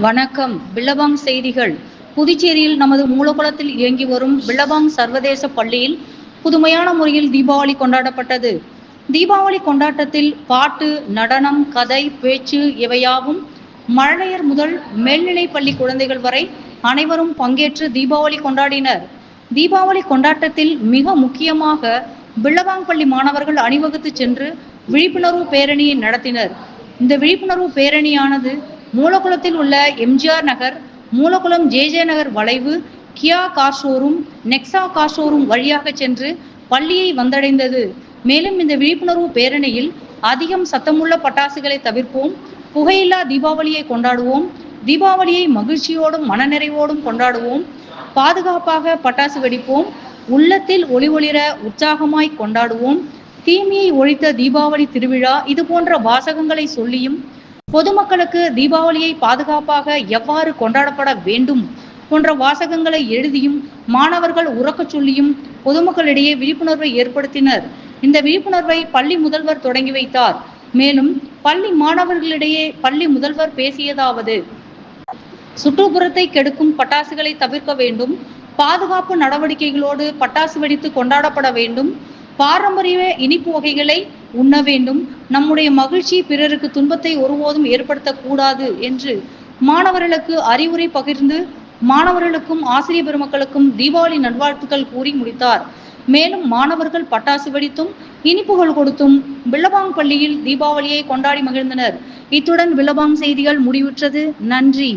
வணக்கம். பில்லபாங் செய்திகள். புதுச்சேரியில் நமது மூலகுளத்தில் இயங்கி வரும் பில்லபாங் சர்வதேச பள்ளியில் புதுமையான முறையில் தீபாவளி கொண்டாடப்பட்டது. தீபாவளி கொண்டாட்டத்தில் பாட்டு, நடனம், கதை, பேச்சு இவையாவும் மழலையர் முதல் மேல்நிலைப் பள்ளி குழந்தைகள் வரை அனைவரும் பங்கேற்று தீபாவளி கொண்டாடினர். தீபாவளி கொண்டாட்டத்தில் மிக முக்கியமாக பில்லபாங் பள்ளி மாணவர்கள் அணிவகுத்து சென்று விழிப்புணர்வு பேரணியை நடத்தினர். இந்த விழிப்புணர்வு பேரணியானது மூலகுளத்தில் உள்ள எம்ஜிஆர் நகர், மூலகுளம் ஜே நகர் வளைவு, Kia car showroom, Nexa car showroom வழியாக சென்று பள்ளியை வந்தடைந்தது. மேலும் இந்த விழிப்புணர்வு பேரணியில் அதிகம் சத்தமுள்ள பட்டாசுகளை தவிர்ப்போம், புகையில்லா தீபாவளியை கொண்டாடுவோம், தீபாவளியை மகிழ்ச்சியோடும் மனநிறைவோடும் கொண்டாடுவோம், பாதுகாப்பாக பட்டாசு வெடிப்போம், உள்ளத்தில் ஒளிஒளிர உற்சாகமாய் கொண்டாடுவோம், தீமையை ஒழித்த தீபாவளி திருவிழா இது போன்ற வாசகங்களை சொல்லியும் பொதுமக்களுக்கு தீபாவளியை பாதுகாப்பாக எவ்வாறு கொண்டாடப்பட வேண்டும் போன்ற வாசகங்களை எழுதியும் மாணவர்கள் உறக்கச் சொல்லியும் பொதுமக்களிடையே விழிப்புணர்வை ஏற்படுத்தினர். இந்த விழிப்புணர்வை பள்ளி முதல்வர் தொடங்கி வைத்தார். மேலும் பள்ளி மாணவர்களிடையே பள்ளி முதல்வர் பேசியதாவது: சுற்றுப்புறத்தை கெடுக்கும் பட்டாசுகளை தவிர்க்க வேண்டும், பாதுகாப்பு நடவடிக்கைகளோடு பட்டாசு வெடித்து கொண்டாடப்பட வேண்டும், பாரம்பரிய இனிப்பு வகைகளை உண்ண வேண்டும், நம்முடைய மகிழ்ச்சி பிறருக்கு துன்பத்தை ஒருபோதும் ஏற்படுத்தக்கூடாது என்று மாணவர்களுக்கு அறிவுரை பகிர்ந்து மாணவர்களுக்கும் ஆசிரியர் பெருமக்களுக்கும் தீபாவளி நல்வாழ்த்துக்கள் கூறி முடித்தார். மேலும் மாணவர்கள் பட்டாசு வெடித்தும் இனிப்புகள் கொடுத்தும் பில்லபாங் பள்ளியில் தீபாவளியை கொண்டாடி மகிழ்ந்தனர். இத்துடன் பில்லபாங் செய்திகள் முடிவுற்றது. நன்றி.